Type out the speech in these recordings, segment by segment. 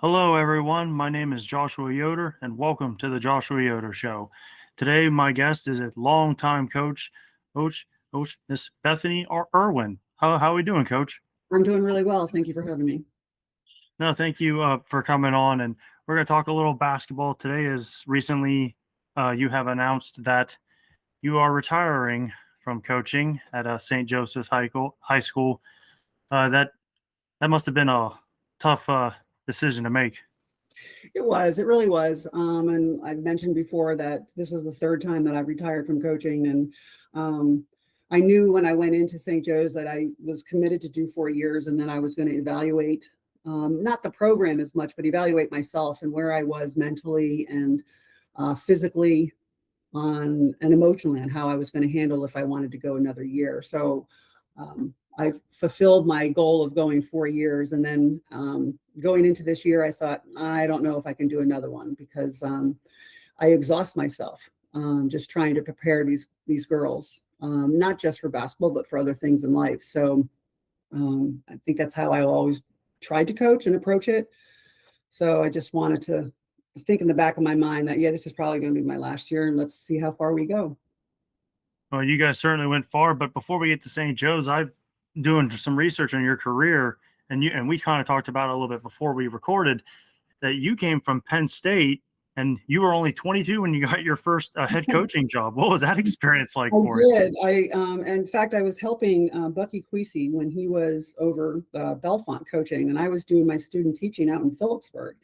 Hello, everyone. My name is Joshua Yoder, and welcome to the Joshua Yoder Show. Today, my guest is a longtime coach, Miss Bethany Irwin. How are we doing, Coach? I'm doing really well. Thank you for having me. No, thank you for coming on, and we're going to talk a little basketball today. As recently, you have announced that you are retiring from coaching at St. Joseph's High School. That must have been a tough decision to make. It really was. And I've mentioned before that this was the third time that I've retired from coaching. And I knew when I went into St. Joe's that I was committed to do 4 years, and then I was going to evaluate, not the program as much, but evaluate myself and where I was mentally and physically and emotionally, and how I was going to handle if I wanted to go another year. So I fulfilled my goal of going 4 years. And then going into this year, I thought, I don't know if I can do another one, because I exhaust myself just trying to prepare these girls, not just for basketball, but for other things in life. So I think that's how I always tried to coach and approach it. So I just wanted to think in the back of my mind that, yeah, this is probably going to be my last year, and let's see how far we go. Well, you guys certainly went far, but before we get to St. Joe's, I've doing some research on your career, and we kind of talked about it a little bit before we recorded that you came from Penn State, and you were only 22 when you got your first head coaching job. What was that experience like for you? I did. In fact, I was helping Bucky Queasy when he was over Bellefonte coaching, and I was doing my student teaching out in Phillipsburg.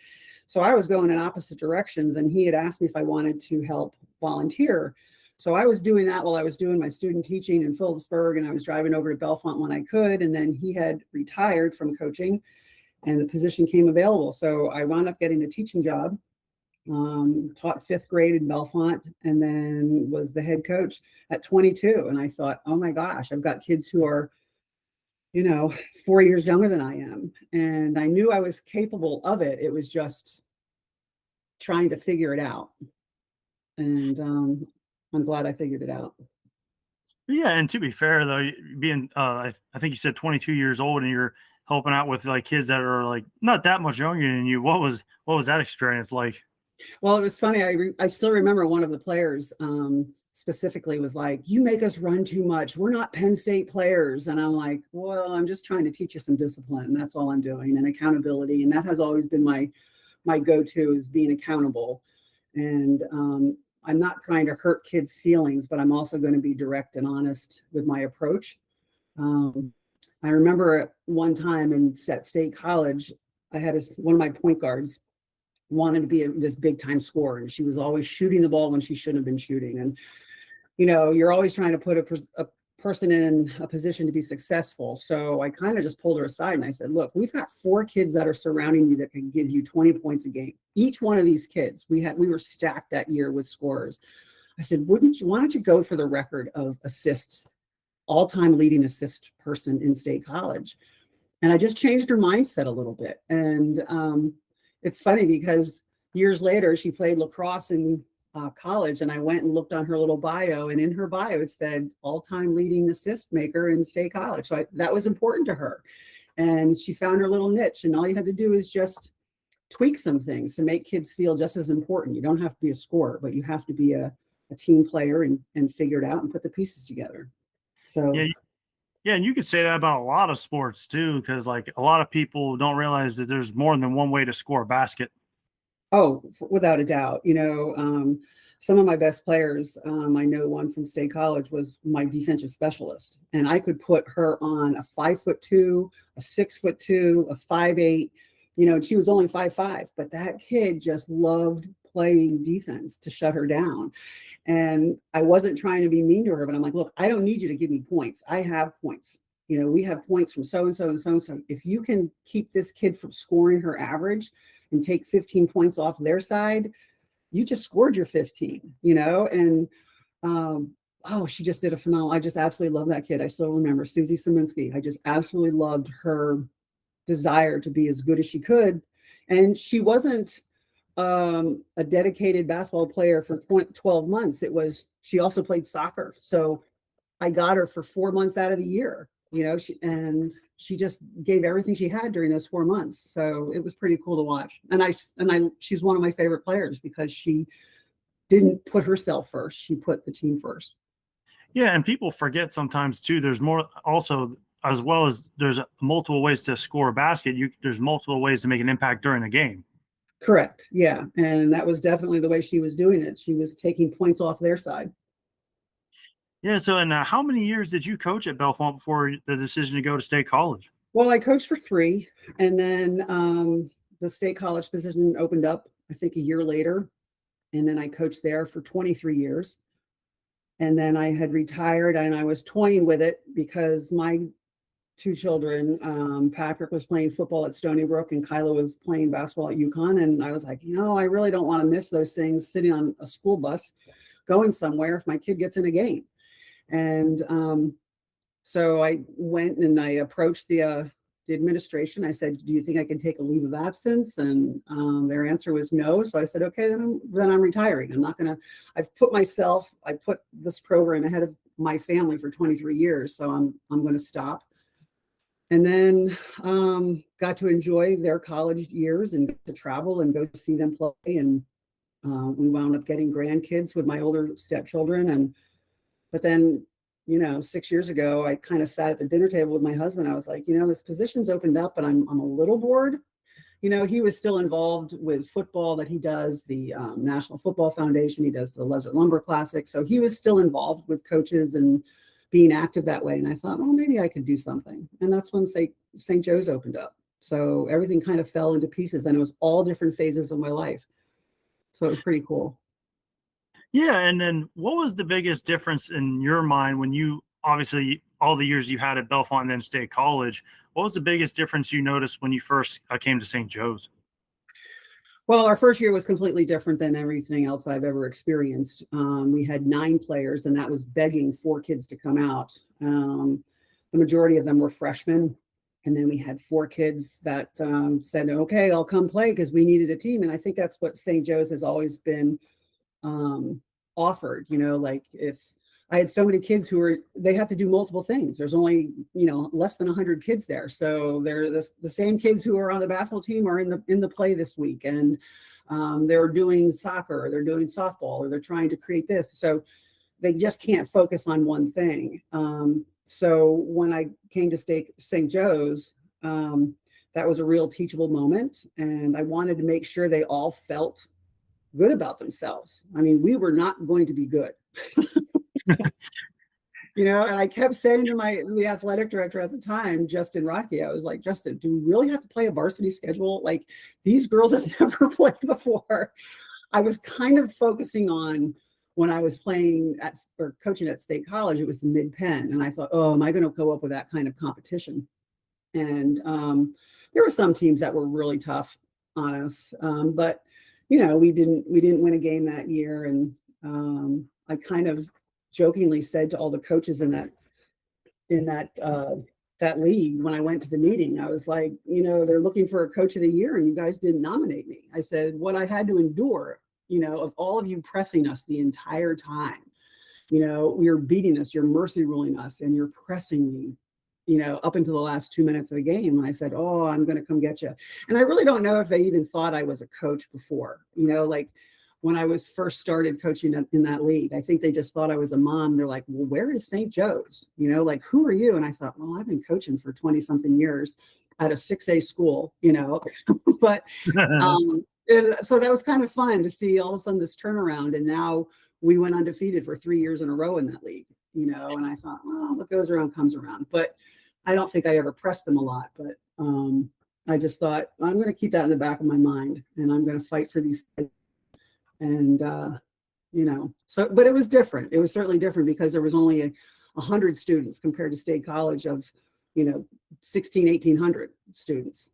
So I was going in opposite directions, and he had asked me if I wanted to help volunteer. So I was doing that while I was doing my student teaching in Phillipsburg, and I was driving over to Bellefonte when I could. And then he had retired from coaching, and the position came available. So I wound up getting a teaching job, taught fifth grade in Bellefonte, and then was the head coach at 22. And I thought, oh my gosh, I've got kids who are, 4 years younger than I am. And I knew I was capable of it. It was just trying to figure it out. And I'm glad I figured it out. Yeah, and to be fair though, being I think you said 22 years old, and you're helping out with like kids that are like not that much younger than you. What was that experience like? Well, it was funny. I still remember one of the players specifically was like, "You make us run too much. We're not Penn State players." And I'm like, "Well, I'm just trying to teach you some discipline. And that's all I'm doing, and accountability." And that has always been my go-to, is being accountable. And I'm not trying to hurt kids' feelings, but I'm also going to be direct and honest with my approach. I remember one time in State College, I had one of my point guards wanted to be this big time scorer, and she was always shooting the ball when she shouldn't have been shooting. And you're always trying to put a person in a position to be successful. So I kind of just pulled her aside and I said, look, we've got 4 kids that are surrounding you that can give you 20 points a game. Each one of these kids, we were stacked that year with scorers. I said, why don't you go for the record of assists, all-time leading assist person in State College? And I just changed her mindset a little bit. And it's funny because years later, she played lacrosse in college, and I went and looked on her little bio, and in her bio it said all-time leading assist maker in State College. So that was important to her, and she found her little niche. And all you had to do is just tweak some things to make kids feel just as important. You don't have to be a scorer, but you have to be a team player and figure it out and put the pieces together. So yeah, and you could say that about a lot of sports too, because like a lot of people don't realize that there's more than one way to score a basket. Oh, without a doubt. Some of my best players, I know one from State College was my defensive specialist, and I could put her on a 5'2", a 6'2", a 5'8", and she was only 5'5", but that kid just loved playing defense to shut her down. And I wasn't trying to be mean to her, but I'm like, look, I don't need you to give me points. I have points. We have points from so-and-so and so-and-so. If you can keep this kid from scoring her average and take 15 points off their side, you just scored your 15, and she just did a phenomenal. I just absolutely love that kid. I still remember Susie Saminsky. I just absolutely loved her desire to be as good as she could. And she wasn't a dedicated basketball player for 12 months. She also played soccer. So I got her for 4 months out of the year, and she just gave everything she had during those 4 months. So it was pretty cool to watch. She's one of my favorite players because she didn't put herself first. She put the team first. Yeah, and people forget sometimes too. There's more also, as well as there's multiple ways to score a basket. There's multiple ways to make an impact during a game. Correct. Yeah, and that was definitely the way she was doing it. She was taking points off their side. Yeah. So, and how many years did you coach at Bellefonte before the decision to go to State College? Well, I coached for 3, and then the State College position opened up, I think, a year later, and then I coached there for 23 years. And then I had retired, and I was toying with it because my 2 children, Patrick was playing football at Stony Brook and Kyla was playing basketball at UConn. And I was like, I really don't want to miss those things sitting on a school bus going somewhere if my kid gets in a game. And so I went and I approached the administration. I said, do you think I can take a leave of absence? And their answer was no. So I said, okay, then I'm retiring. I'm not going to, I put this program ahead of my family for 23 years. So I'm going to stop. And then got to enjoy their college years and get to travel and go see them play. And we wound up getting grandkids with my older stepchildren. But then, 6 years ago, I kind of sat at the dinner table with my husband. I was like, this position's opened up, but I'm a little bored. He was still involved with football that he does, the National Football Foundation. He does the Lesser Lumber Classic. So he was still involved with coaches and being active that way. And I thought, well, maybe I could do something. And that's when St. Joe's opened up. So everything kind of fell into pieces, and it was all different phases of my life. So it was pretty cool. Yeah. And then what was the biggest difference in your mind when you, obviously all the years you had at Bellefonte and then State College, what was the biggest difference you noticed when you first came to St. Joe's? Well, our first year was completely different than everything else I've ever experienced. We had 9 players, and that was begging 4 kids to come out. The majority of them were freshmen. And then we had 4 kids that said, okay, I'll come play because we needed a team. And I think that's what St. Joe's has always been offered. Like if I had so many kids they have to do multiple things. There's only, less than 100 kids there. So they're the same kids who are on the basketball team are in the play this week. And they're doing soccer, or they're doing softball, or they're trying to create this. So they just can't focus on one thing. So when I came to St. Joe's, that was a real teachable moment. And I wanted to make sure they all felt good about themselves. I mean, we were not going to be good. And I kept saying to the athletic director at the time, Justin Rocky, I was like, Justin, do we really have to play a varsity schedule? Like, these girls have never played before. I was kind of focusing on when I was playing or coaching at State College, it was the mid-Penn. And I thought, oh, am I going to go up with that kind of competition? And there were some teams that were really tough on us. But, we didn't win a game that year. And I kind of jokingly said to all the coaches in that league, when I went to the meeting, I was like, they're looking for a coach of the year and you guys didn't nominate me. I said, what I had to endure, of all of you pressing us the entire time, you're beating us, you're mercy ruling us, and you're pressing me, up until the last 2 minutes of the game. And I said, oh, I'm going to come get you. And I really don't know if they even thought I was a coach before, like when I was first started coaching in that league. I think they just thought I was a mom. They're like, well, where is St. Joe's? Like, who are you? And I thought, well, I've been coaching for 20 something years at a 6A school, but so that was kind of fun to see all of a sudden this turnaround. And now we went undefeated for 3 years in a row in that league, and I thought, well, what goes around comes around. But I don't think I ever pressed them a lot, but I just thought, I'm going to keep that in the back of my mind, and I'm going to fight for these kids. And, but it was different. It was certainly different because there was only 100 students compared to State College of, 1,800 students.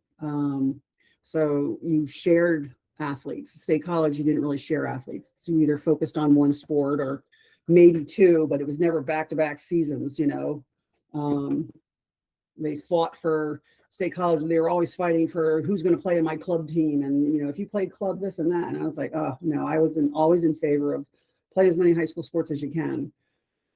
So you shared athletes. State College, you didn't really share athletes. So you either focused on one sport or maybe 2, but it was never back-to-back seasons, They fought for State College. They were always fighting for who's going to play in my club team. And, if you played club this and that. And I was like, oh, no, I was always in favor of play as many high school sports as you can.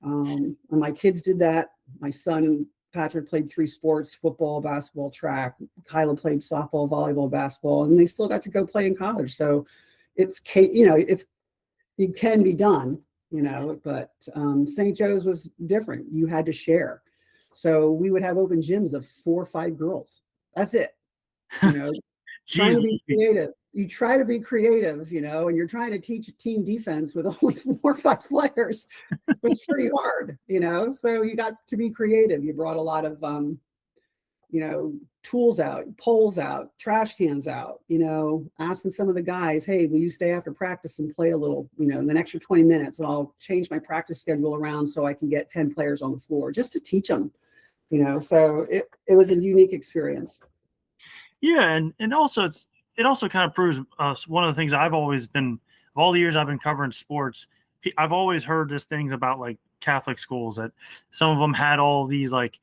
And my kids did that. My son Patrick played 3 sports: football, basketball, track. Kyla played softball, volleyball, basketball, and they still got to go play in college. So it can be done, but St. Joe's was different. You had to share. So we would have open gyms of 4 or 5 girls. That's it. Trying to be creative. You try to be creative, and you're trying to teach team defense with only 4 or 5 players. It was pretty hard, so you got to be creative. You brought a lot of, tools out, poles out, trash cans out, asking some of the guys, hey, will you stay after practice and play a little, an extra 20 minutes, and I'll change my practice schedule around so I can get 10 players on the floor just to teach them, so it was a unique experience. Yeah. And also it also kind of proves one of the things I've always been, of all the years I've been covering sports, I've always heard this things about like Catholic schools, that some of them had all these like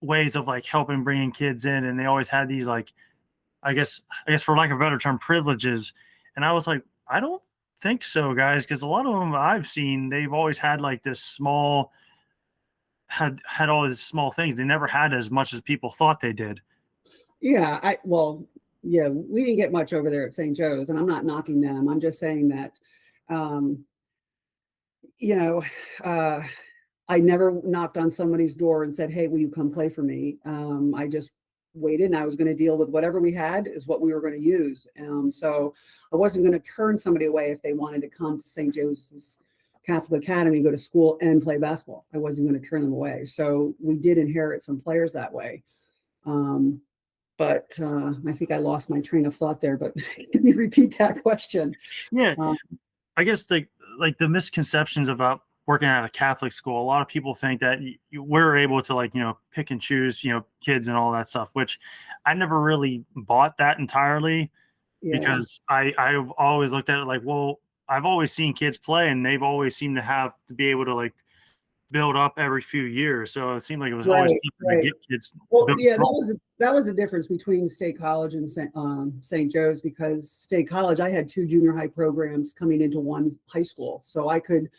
ways of like helping bringing kids in, and they always had these like, I guess for lack of a better term, privileges. And I was like, I don't think so, guys, because a lot of them I've seen, they've always had like this small, had all these small things. They never had as much as people thought they did. Yeah, we didn't get much over there at St. Joe's, and I'm not knocking them. I'm just saying that, I never knocked on somebody's door and said, hey, will you come play for me? I just waited, and I was going to deal with whatever we had is what we were going to use. So I wasn't going to turn somebody away if they wanted to come to St. Joseph's Catholic Academy, go to school and play basketball. I wasn't going to turn them away. So we did inherit some players that way. But I think I lost my train of thought there, but can you repeat that question? Yeah. I guess the misconceptions about working at a Catholic school, a lot of people think that we're able to pick and choose, kids and all that stuff, which I never really bought that entirely, because I've always looked at it like, well, I've always seen kids play, and they've always seemed to have to be able to like build up every few years. So it seemed like it was always to get kids. Well, yeah, that was the difference between State College and St. Joe's, because State College, I had 2 junior high programs coming into one high school. So I could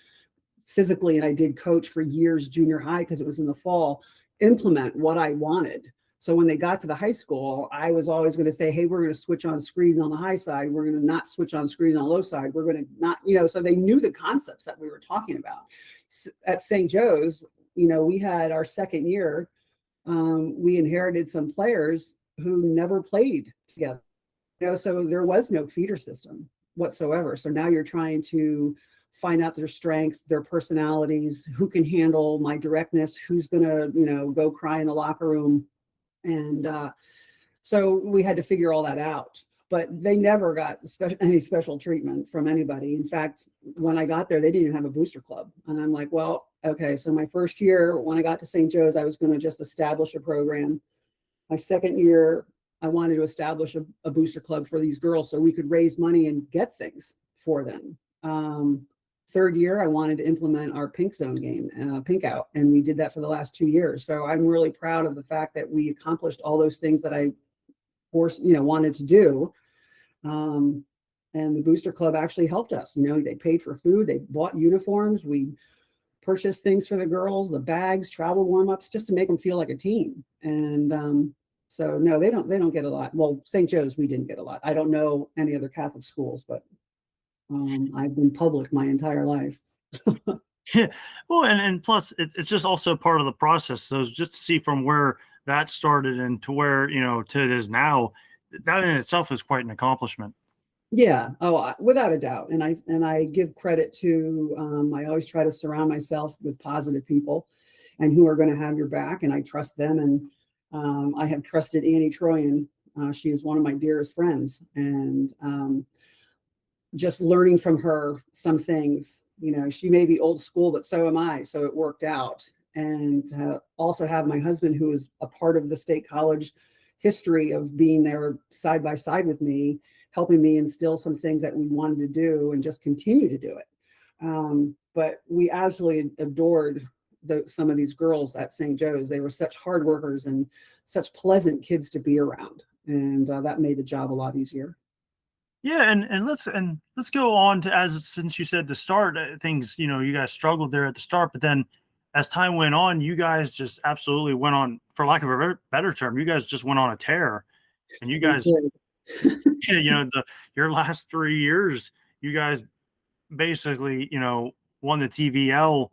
physically, and I did coach for years junior high because it was in the fall, implement what I wanted. So when they got to the high school, I was always going to say, hey, we're going to switch on screens on the high side. We're going to not switch on screens on the low side. We're going to not, so they knew the concepts that we were talking about. At St. Joe's, we had our second year, we inherited some players who never played together, so there was no feeder system whatsoever. So now you're trying to find out their strengths, their personalities, who can handle my directness, who's going to, go cry in the locker room. And so we had to figure all that out. But they never got any special treatment from anybody. In fact, when I got there, they didn't even have a booster club. And I'm like, well, okay. So my first year, when I got to St. Joe's, I was going to just establish a program. My second year, I wanted to establish a booster club for these girls so we could raise money and get things for them. Third year, I wanted to implement our pink zone game, pink out. And we did that for the last 2 years. So I'm really proud of the fact that we accomplished all those things that I wanted to do. And the booster club actually helped us. They paid for food, they bought uniforms, we purchased things for the girls, the bags, travel warm-ups, just to make them feel like a team. And so no, they don't get a lot. Well, St. Joe's, we didn't get a lot. I don't know any other Catholic schools, but I've been public my entire life. Yeah. Well, and plus it's just also part of the process. So just to see from where that started and to where, to it is now, that in itself is quite an accomplishment. Yeah. Oh, without a doubt. And I give credit to, I always try to surround myself with positive people and who are going to have your back. And I trust them. And I have trusted Annie Troyan. She is one of my dearest friends. And just learning from her some things, she may be old school, but so am I. So it worked out. And also have my husband, who is a part of the State College history of being there side by side with me, helping me instill some things that we wanted to do and just continue to do it. But we absolutely adored some of these girls at St. Joe's. They were such hard workers and such pleasant kids to be around. And that made the job a lot easier. Yeah, and let's go on to, since you said the start things, you guys struggled there at the start, but then as time went on, you guys just absolutely went on, for lack of a better term, you guys just went on a tear, and you We guys, did. your last 3 years, you guys basically, won the TVL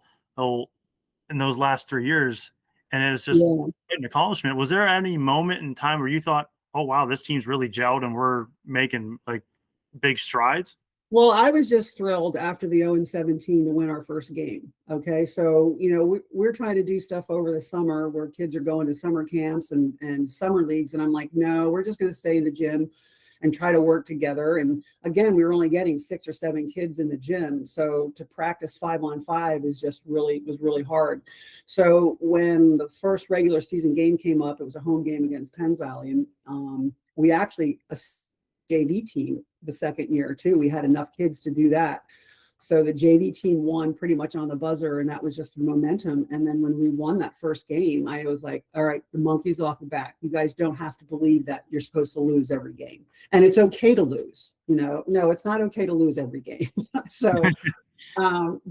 in those last 3 years, and it's just Yeah. an accomplishment. Was there any moment in time where you thought, "Oh wow, this team's really gelled and we're making like big strides"? Well, I was just thrilled after the 0-17 to win our first game. Okay. So, we're trying to do stuff over the summer where kids are going to summer camps and summer leagues. And I'm like, no, we're just going to stay in the gym and try to work together. And again, we were only getting 6 or 7 kids in the gym. So to practice 5-on-5 was really hard. So when the first regular season game came up, it was a home game against Penns Valley. And we actually, a JV team the second year too. We had enough kids to do that. So the JV team won pretty much on the buzzer, and that was just momentum. And then when we won that first game, I was like, all right, the monkey's off the back. You guys don't have to believe that you're supposed to lose every game. And it's okay to lose. No, it's not okay to lose every game. So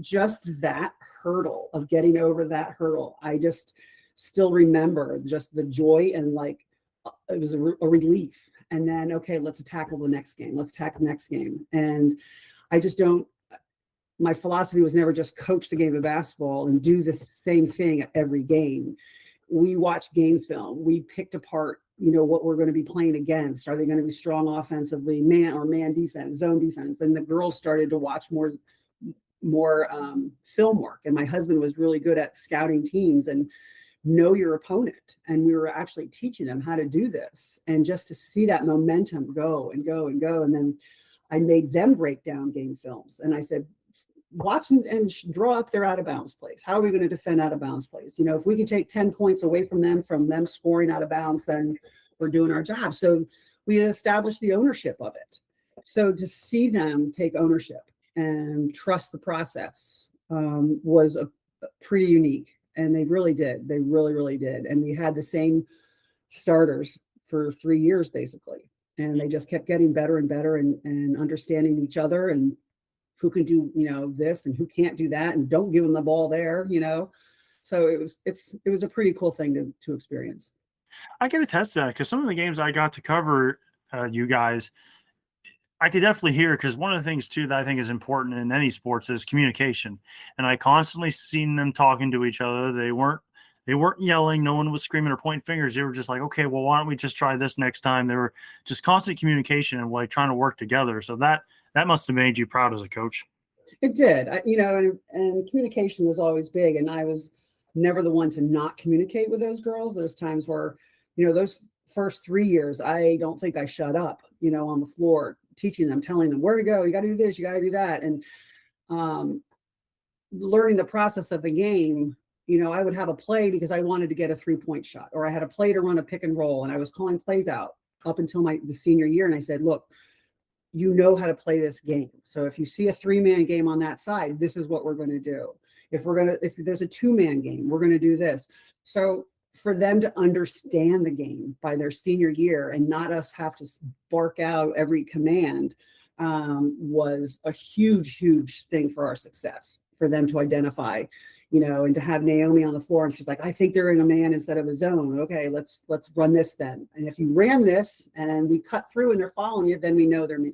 just that hurdle of getting over that hurdle, I just still remember just the joy and like it was a relief. And then, okay, let's tackle the next game. Let's tackle the next game. And I just don't, my philosophy was never just coach the game of basketball and do the same thing at every game. We watched game film. We picked apart, what we're going to be playing against. Are they going to be strong offensively, man defense, zone defense? And the girls started to watch more film work. And my husband was really good at scouting teams and know your opponent. And we were actually teaching them how to do this. And just to see that momentum go and go and go. And then I made them break down game films. And I said, watch and draw up their out of bounds plays. How are we going to defend out of bounds plays? If we can take 10 points away from them scoring out of bounds, then we're doing our job. So we established the ownership of it. So to see them take ownership and trust the process was pretty unique. And they really did. They really, really did. And we had the same starters for 3 years, basically. And they just kept getting better and better and understanding each other and who can do, this and who can't do that. And don't give them the ball there, So it was a pretty cool thing to experience. I can attest to that because some of the games I got to cover, you guys, I could definitely hear, because one of the things too that I think is important in any sports is communication. And I constantly seen them talking to each other. They weren't yelling. No one was screaming or pointing fingers. They were just like, okay, well, why don't we just try this next time? They were just constant communication and like trying to work together. So that must have made you proud as a coach. It did, and communication was always big. And I was never the one to not communicate with those girls. There's times where, those first 3 years, I don't think I shut up, on the floor, teaching them, telling them where to go. You got to do this, you got to do that. And learning the process of the game, I would have a play because I wanted to get a 3-point shot, or I had a play to run a pick and roll. And I was calling plays out up until the senior year. And I said, look, you know how to play this game. So if you see a 3-man game on that side, this is what we're going to do. If there's a 2-man game, we're going to do this. So for them to understand the game by their senior year and not us have to bark out every command was a huge, huge thing for our success, for them to identify, and to have Naomi on the floor. And she's like, I think they're in a man instead of a zone. Okay, let's run this then. And if you ran this and we cut through and they're following you, then we know they're man.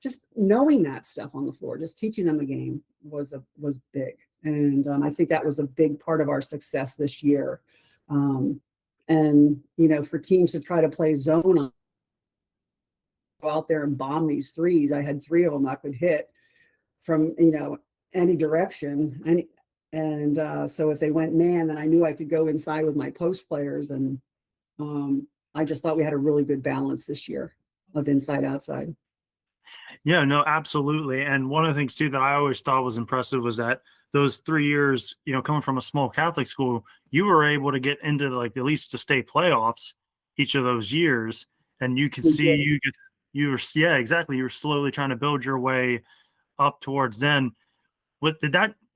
Just knowing that stuff on the floor, just teaching them the game was big. And I think that was a big part of our success this year. And, for teams to try to play zone go out there and bomb these threes. I had 3 of them I could hit from, any direction. And so if they went man, then I knew I could go inside with my post players. And I just thought we had a really good balance this year of inside outside. Yeah, no, absolutely. And one of the things too that I always thought was impressive was that those 3 years, coming from a small Catholic school, you were able to get into like at least the state playoffs each of those years. And you could see yeah, exactly. You were slowly trying to build your way up towards then. Do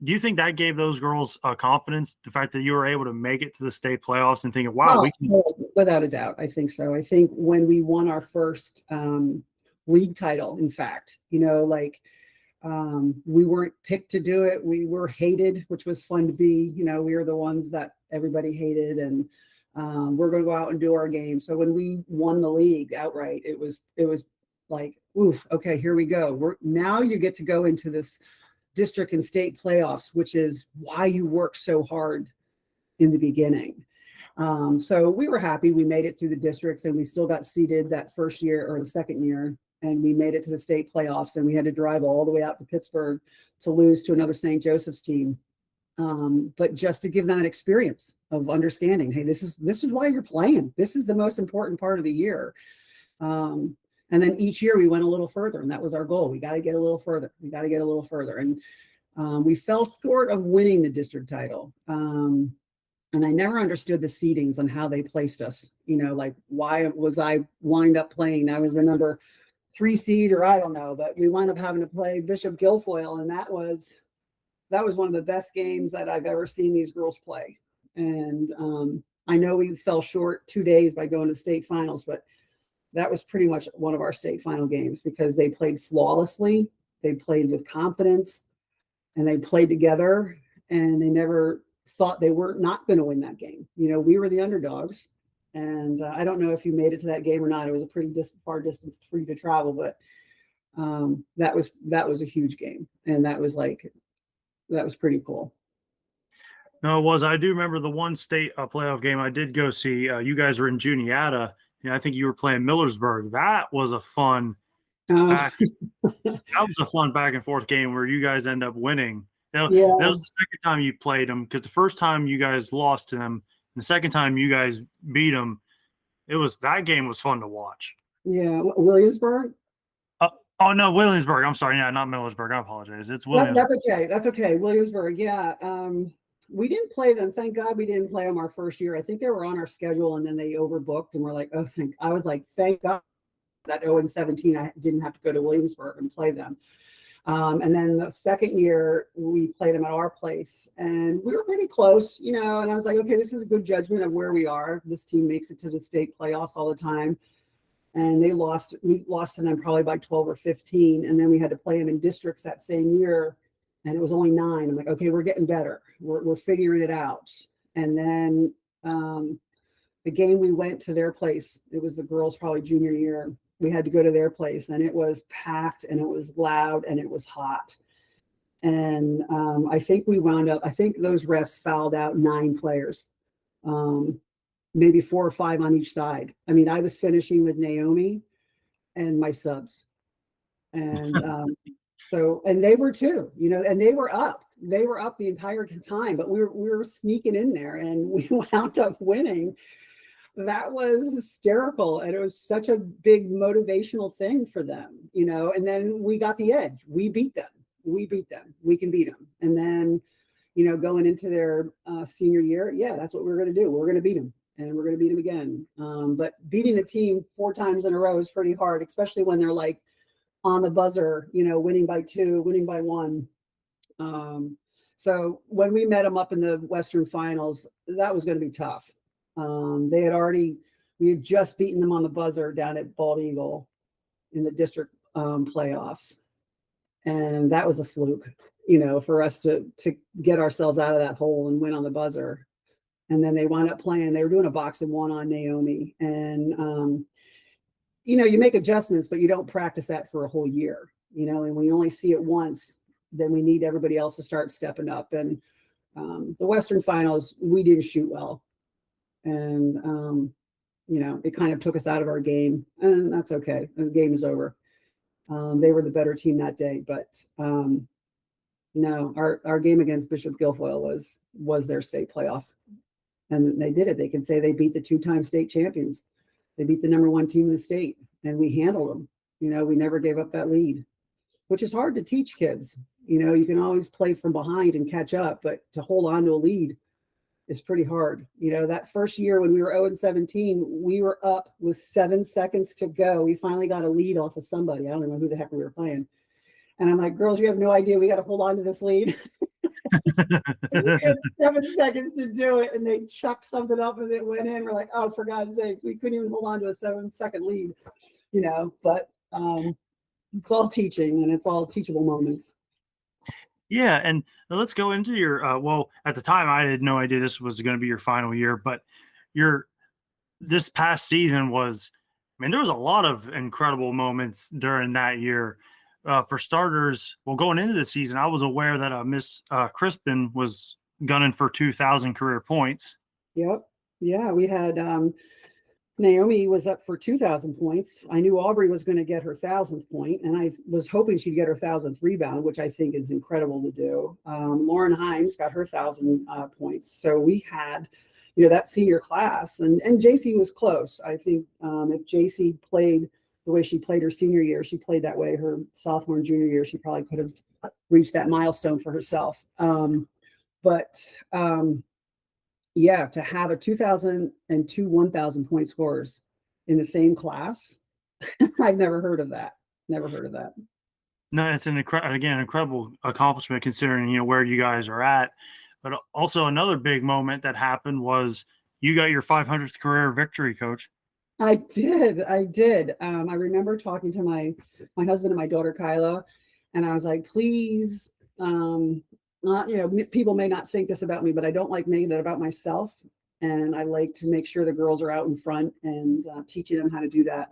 you think that gave those girls confidence, the fact that you were able to make it to the state playoffs and thinking, wow, we can? Without a doubt. I think so. I think when we won our first league title, in fact, We weren't picked to do it. We were hated, which was fun to be. We were the ones that everybody hated, and we're going to go out and do our game. So when we won the league outright, it was like, oof, okay, here we go. Now you get to go into this district and state playoffs, which is why you work so hard in the beginning. So we were happy we made it through the districts, and we still got seeded that first year or the second year, and we made it to the state playoffs, and we had to drive all the way out to Pittsburgh to lose to another St. Joseph's team. But just to give them an experience of understanding, hey, this is why you're playing. This is the most important part of the year. And then each year we went a little further, and that was our goal. We got to get a little further. And we fell short of winning the district title. And I never understood the seedings and how they placed us. Like, why was I wind up playing? I was the number 3 seed, or I don't know, but we wound up having to play Bishop Guilfoyle, and that was one of the best games that I've ever seen these girls play. And I know we fell short 2 days by going to state finals, but that was pretty much one of our state final games because they played flawlessly, they played with confidence, and they played together, and they never thought they were not going to win that game. We were the underdogs, and I don't know if you made it to that game or not. It was a pretty far distance for you to travel, but that was a huge game, and that was pretty cool. No, it was. I do remember the one state playoff game I did go see. You guys were in Juniata. I think you were playing Millersburg. That was a fun back and forth game where you guys end up winning. That was the second time you played them, because the first time you guys lost to them, and the second time you guys beat them. That game was fun to watch. Yeah, Williamsburg. Oh no, Williamsburg. I'm sorry. Yeah, not Millersburg. I apologize. It's Williamsburg. That's okay. Williamsburg. Yeah. We didn't play them. Thank God we didn't play them our first year. I think they were on our schedule, and then they overbooked, and we're like, I was like, thank God that 0-17 I didn't have to go to Williamsburg and play them. And then the second year we played them at our place, and we were pretty close, and I was like, okay, this is a good judgment of where we are. This team makes it to the state playoffs all the time. And we lost to them probably by 12 or 15. And then we had to play them in districts that same year, and it was only 9. I'm like, okay, we're getting better. We're figuring it out. And then the game we went to their place, it was the girls' probably junior year. We had to go to their place, and it was packed, and it was loud, and it was hot. And I think those refs fouled out 9 players, maybe 4 or 5 on each side. I mean, I was finishing with Naomi and my subs. And and they were too, and they were up the entire time, but we were sneaking in there, and we wound up winning. That was hysterical, and it was such a big motivational thing for them, and then we got the edge. We beat them. We can beat them. And then, going into their senior year, that's what we're going to do. We're going to beat them, and we're going to beat them again. But beating a team 4 times in a row is pretty hard, especially when they're like on the buzzer, winning by 2, winning by 1. So when we met them up in the Western Finals, that was going to be tough. We had just beaten them on the buzzer down at Bald Eagle in the district playoffs. And that was a fluke, for us to get ourselves out of that hole and win on the buzzer. And then they wound up playing, they were doing a box and 1 on Naomi. And, you make adjustments, but you don't practice that for a whole year, and when you only see it once, then we need everybody else to start stepping up. And the Western Finals, we didn't shoot well. And, it kind of took us out of our game, and that's okay. The game is over. They were the better team that day, but no, our game against Bishop Guilfoyle was their state playoff, and they did it. They can say they beat the 2-time state champions. They beat the number 1 team in the state, and we handled them. We never gave up that lead, which is hard to teach kids. You can always play from behind and catch up, but to hold on to a lead is pretty hard. That first year when we were 0-17, we were up with 7 seconds to go. We finally got a lead off of somebody. I don't know who the heck we were playing. And I'm like, girls, you have no idea. We got to hold on to this lead. We had 7 seconds to do it, and they chucked something up and it went in. We're like, oh, for God's sakes, we couldn't even hold on to a 7-second lead, But It's all teaching, and it's all teachable moments. Yeah, and let's go into your well, at the time I had no idea this was going to be your final year, but your this past season was, I mean, there was a lot of incredible moments during that year. For starters, well, going into the season, I was aware that Miss Crispin was gunning for 2,000 career points. Yep. Yeah, we had Naomi was up for 2,000 points. I knew Aubrey was going to get her 1,000th point, and I was hoping she'd get her 1,000th rebound, which I think is incredible to do. Lauren Himes got her 1,000 points. So we had, that senior class, and JC was close. I think if JC played the way she played her senior year, she played that way her sophomore and junior year, she probably could have reached that milestone for herself. Yeah, to have a 2,000 and two 1,000 point scores in the same class, I've never heard of that. Never heard of that. No, it's an incredible accomplishment considering where you guys are at. But also another big moment that happened was you got your 500th career victory, Coach. I did. I remember talking to my husband and my daughter Kyla, and I was like, please, people may not think this about me, but I don't like making it about myself. And I like to make sure the girls are out in front and teaching them how to do that.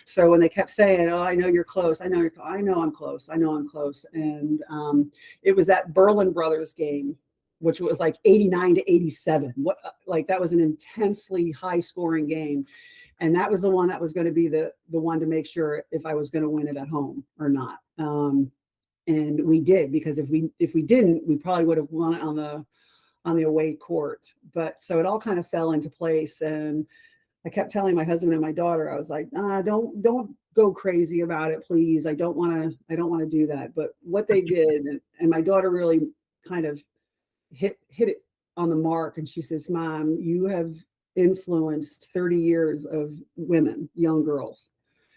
So when they kept saying, "Oh, I know you're close. I know I'm close. I know I'm close." And it was that Berlin Brothers game, which was like 89 to 87. That was an intensely high scoring game. And that was the one that was going to be the one to make sure if I was going to win it at home or not. And we did, because if we didn't, we probably would have won it on the away court. But so it all kind of fell into place. And I kept telling my husband and my daughter, I was like, don't go crazy about it, please. I don't want to do that. But what they did, and my daughter really kind of hit it on the mark. And she says, Mom, you have influenced 30 years of women, young girls,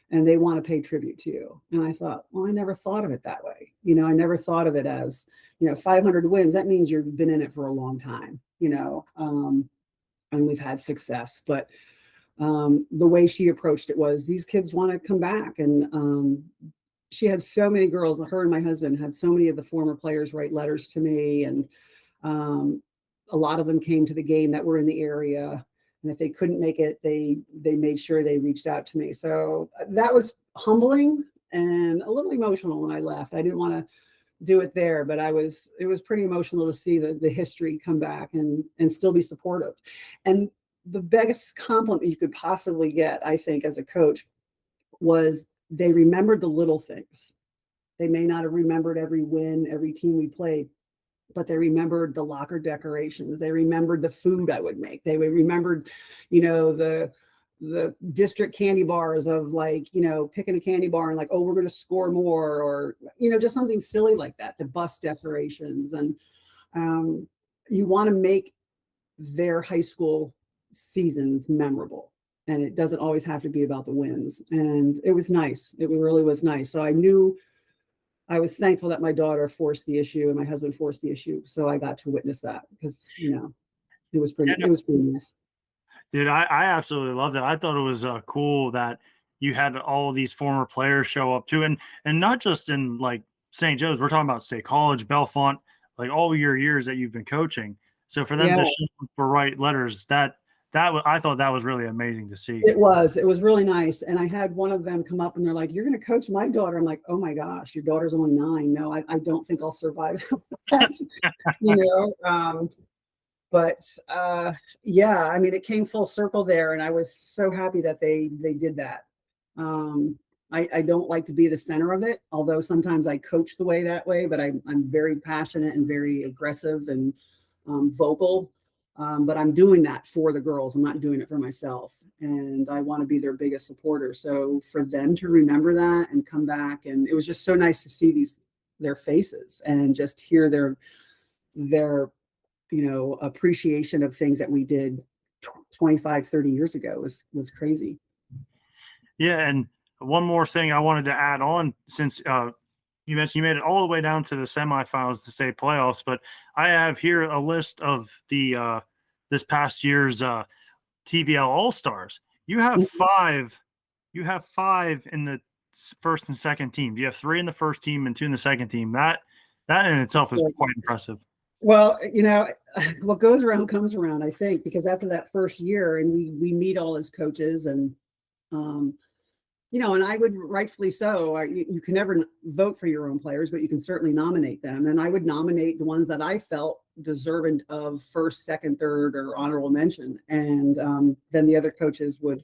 and they want to pay tribute to you. And I thought, well, I never thought of it that way. I never thought of it as, 500 wins. That means you've been in it for a long time, and we've had success. But the way she approached it was, these kids want to come back. And she had so many girls, her and my husband had so many of the former players write letters to me. And a lot of them came to the game that were in the area. And if they couldn't make it, they made sure they reached out to me. So that was humbling and a little emotional when I left. I didn't want to do it there, but it was pretty emotional to see the history come back and still be supportive. And the biggest compliment you could possibly get, I think, as a coach, was they remembered the little things. They may not have remembered every win, every team we played, but they remembered the locker decorations. They remembered the food I would make. They remembered, the district candy bars of picking a candy bar and we're going to score more, or, just something silly like that, the bus decorations. And you want to make their high school seasons memorable. And it doesn't always have to be about the wins. And it was nice. It really was nice. So I was thankful that my daughter forced the issue and my husband forced the issue. So I got to witness that, because, it was pretty nice. Dude, I absolutely loved it. I thought it was cool that you had all of these former players show up too. And not just in St. Joe's, we're talking about State College, Bellefonte, all your years that you've been coaching. So for them to show up for write letters, I thought that was really amazing to see. It was really nice. And I had one of them come up and they're like, "You're going to coach my daughter." I'm like, "Oh my gosh, your daughter's only 9. No, I don't think I'll survive that." But yeah, I mean, it came full circle there, and I was so happy that they did that. I don't like to be the center of it, although sometimes I coach that way, but I'm very passionate and very aggressive and vocal. But I'm doing that for the girls. I'm not doing it for myself, and I want to be their biggest supporter. So for them to remember that and come back, and it was just so nice to see their faces and just hear their appreciation of things that we did 25, 30 years ago was crazy. Yeah. And one more thing I wanted to add on, since you mentioned you made it all the way down to the semifinals to state playoffs, but I have here a list of the this past year's TVL All-Stars. You have five in the first and second teams. You have 3 in the first team and 2 in the second team. That in itself is quite impressive. Well, what goes around comes around, I think, because after that first year, and we meet all as coaches, and and I would, rightfully so, you can never vote for your own players, but you can certainly nominate them. And I would nominate the ones that I felt deserving of first, second, third, or honorable mention. And then the other coaches would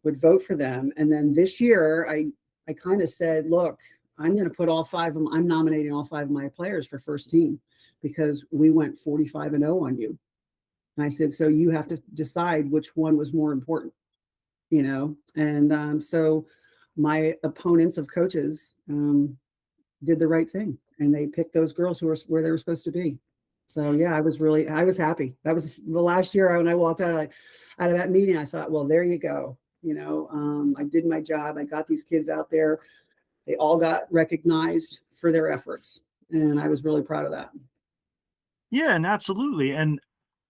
vote for them. And then this year, I kind of said, look, I'm going to put all 5 of them. I'm nominating all 5 of my players for first team because we went 45-0 on you. And I said, so you have to decide which one was more important. And so my opponents of coaches did the right thing, and they picked those girls who were where they were supposed to be. So yeah, I was happy. That was the last year when I walked out of that meeting. I thought, well, there you go. I did my job. I got these kids out there. They all got recognized for their efforts, and I was really proud of that. Yeah, and absolutely, and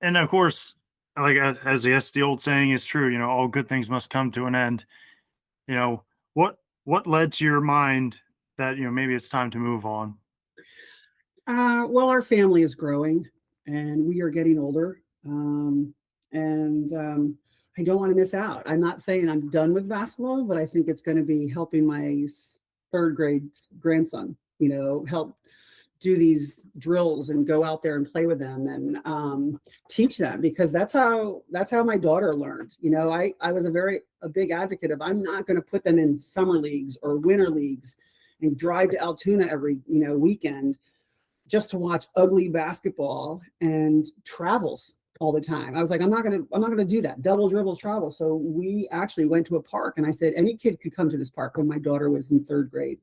of course, like as the old saying is true, all good things must come to an end. What led to your mind that maybe it's time to move on? Well, our family is growing, and we are getting older, and I don't want to miss out. I'm not saying I'm done with basketball, but I think it's going to be helping my 3rd grade grandson, help do these drills and go out there and play with them and teach them, because that's how my daughter learned. I was a big advocate of, I'm not going to put them in summer leagues or winter leagues and drive to Altoona every weekend just to watch ugly basketball and travels all the time. I was like, I'm not gonna do that. Double dribbles, travel. So we actually went to a park, and I said any kid could come to this park when my daughter was in 3rd grade.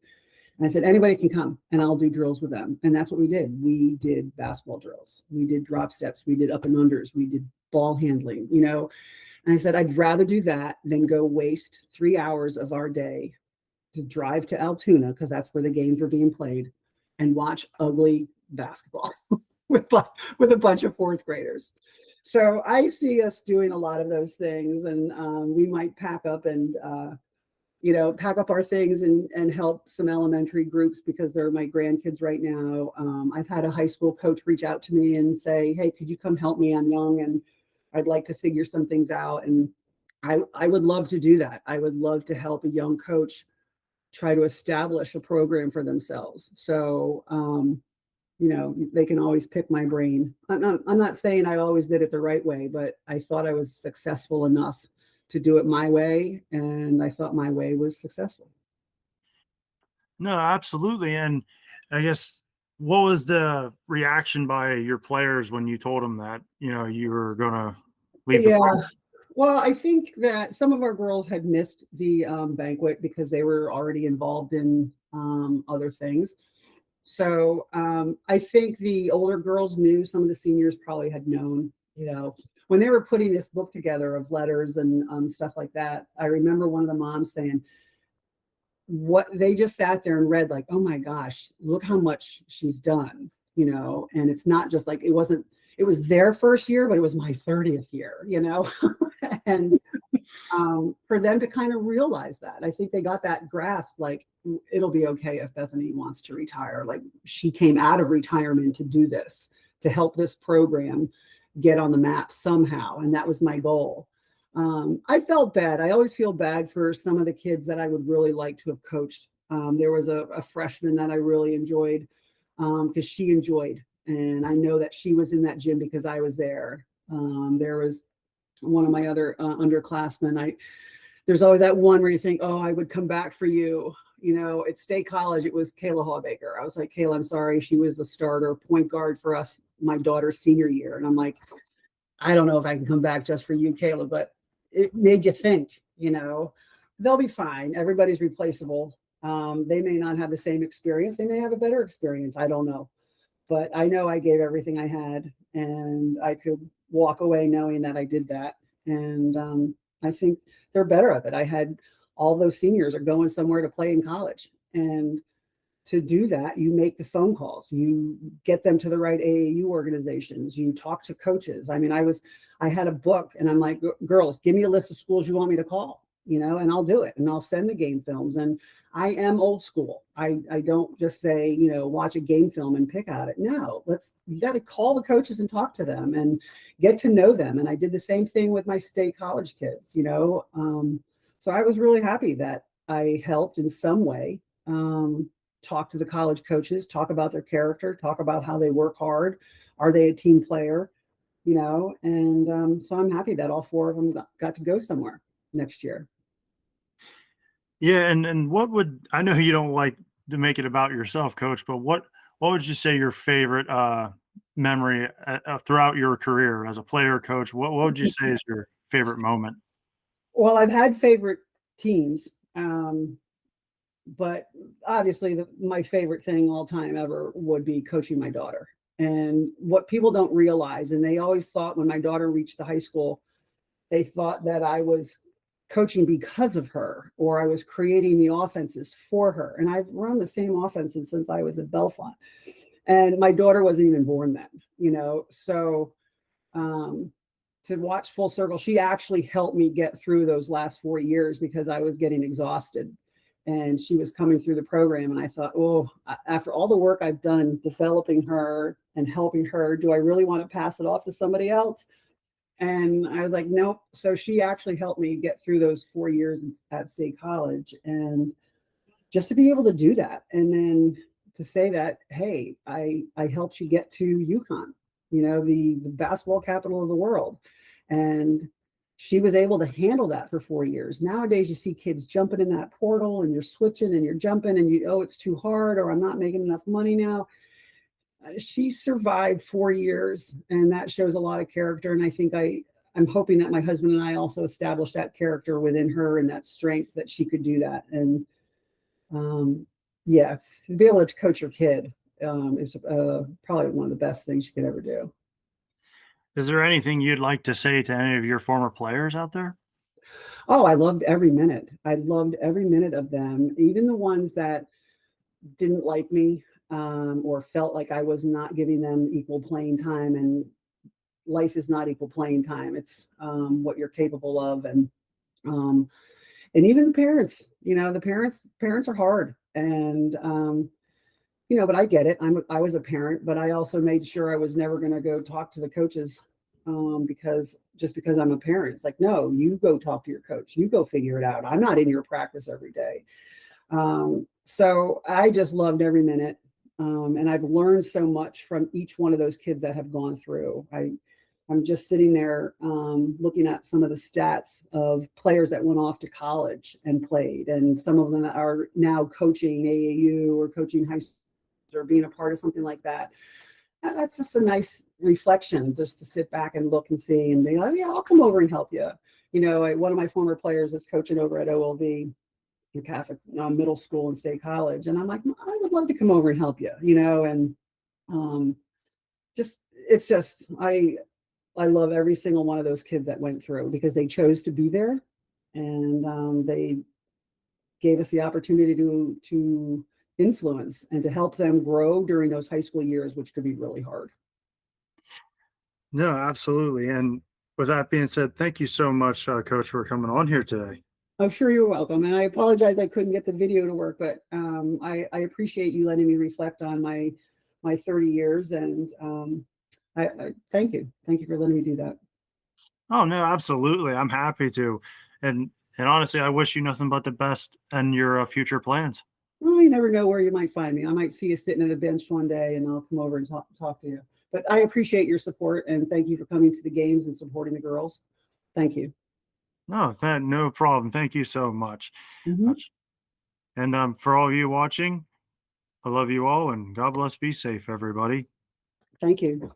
And I said, anybody can come and I'll do drills with them. And that's what we did. We did basketball drills. We did drop steps. We did up and unders. We did ball handling, And I said, I'd rather do that than go waste 3 hours of our day to drive to Altoona, because that's where the games were being played, and watch ugly basketball with a bunch of 4th graders. So I see us doing a lot of those things, and we might pack up our things and help some elementary groups, because they're my grandkids right now. I've had a high school coach reach out to me and say, hey, could you come help me? I'm young and I'd like to figure some things out. And I would love to do that. I would love to help a young coach try to establish a program for themselves. So, they can always pick my brain. I'm not saying I always did it the right way, but I thought I was successful enough to do it my way, and I thought my way was successful. No, absolutely. And I guess, what was the reaction by your players when you told them that, you were going to leave the club? Well, I think that some of our girls had missed the banquet because they were already involved in other things. So I think the older girls knew. Some of the seniors probably had known, when they were putting this book together of letters and stuff like that. I remember one of the moms saying, what they just sat there and read, like, oh my gosh, look how much she's done, and it's not just like, it was their first year, but it was my 30th year, and for them to kind of realize that, I think they got that grasp, like, it'll be okay if Bethany wants to retire. Like, she came out of retirement to do this, to help this program get on the map somehow. And that was my goal. I felt bad. I always feel bad for some of the kids that I would really like to have coached. There was a freshman that I really enjoyed because she enjoyed. And I know that she was in that gym because I was there. There was one of my other underclassmen. There's always that one where you think, oh, I would come back for you. At State College, it was Kayla Hawbaker. I was like, Kayla, I'm sorry. She was the starter point guard for us, my daughter's senior year. And I'm like, I don't know if I can come back just for you, Kayla, but it made you think, they'll be fine. Everybody's replaceable. They may not have the same experience. They may have a better experience. I don't know. But I know I gave everything I had, and I could walk away knowing that I did that. And I think they're better of it. I had all those seniors are going somewhere to play in college. And to do that, you make the phone calls, you get them to the right AAU organizations, you talk to coaches. I mean, I had a book, and I'm like, girls, give me a list of schools you want me to call. and I'll do it and I'll send the game films. And I am old school. I don't just say, watch a game film and pick at it. No, you got to call the coaches and talk to them and get to know them. And I did the same thing with my state college kids, so I was really happy that I helped in some way, talk to the college coaches, talk about their character, talk about how they work hard. Are they a team player? And so I'm happy that all 4 of them got to go somewhere next year. Yeah, and I know you don't like to make it about yourself, Coach, but what would you say your favorite memory throughout your career as a player, coach? What would you say is your favorite moment? Well, I've had favorite teams, but obviously my favorite thing all time ever would be coaching my daughter. And what people don't realize, and they always thought when my daughter reached the high school, they thought that I was coaching because of her, or I was creating the offenses for her. And I've run the same offenses since I was at Bellefonte. And my daughter wasn't even born then, so to watch full circle, she actually helped me get through those last 4 years because I was getting exhausted. And she was coming through the program. And I thought, after all the work I've done developing her and helping her, do I really want to pass it off to somebody else? And I was like, nope. So she actually helped me get through those 4 years at State College. And just to be able to do that. And then to say that, hey, I helped you get to UConn, the basketball capital of the world. And she was able to handle that for 4 years. Nowadays, you see kids jumping in that portal and you're switching and you're jumping and it's too hard, or I'm not making enough money now. She survived 4 years, and that shows a lot of character. And I think I'm hoping that my husband and I also established that character within her and that strength that she could do that. And to be able to coach your kid is probably one of the best things you could ever do. Is there anything you'd like to say to any of your former players out there? Oh, I loved every minute. I loved every minute of them, even the ones that didn't like me, or felt like I was not giving them equal playing time. And life is not equal playing time. It's what you're capable of. And even the parents, the parents are hard. And, but I get it. I was a parent, but I also made sure I was never going to go talk to the coaches because I'm a parent. It's like, no, you go talk to your coach. You go figure it out. I'm not in your practice every day. So I just loved every minute. And I've learned so much from each one of those kids that have gone through. I'm just sitting there looking at some of the stats of players that went off to college and played. And some of them are now coaching AAU or coaching high school or being a part of something like that. That's just a nice reflection, just to sit back and look and see and be like, yeah, I'll come over and help you. One of my former players is coaching over at OLV, the Catholic middle school and State College. And I'm like, I would love to come over and help you, and I love every single one of those kids that went through because they chose to be there, and they gave us the opportunity to influence and to help them grow during those high school years, which could be really hard. No, absolutely. And with that being said, thank you so much, Coach, for coming on here today. Oh, sure, you're welcome. And I apologize I couldn't get the video to work, but I appreciate you letting me reflect on my 30 years. And I thank you. Thank you for letting me do that. Oh, no, absolutely. I'm happy to. And honestly, I wish you nothing but the best in your future plans. Well, you never know where you might find me. I might see you sitting at a bench one day and I'll come over and talk to you. But I appreciate your support, and thank you for coming to the games and supporting the girls. Thank you. No, no problem. Thank you so much. Mm-hmm. And for all of you watching, I love you all, and God bless. Be safe, everybody. Thank you.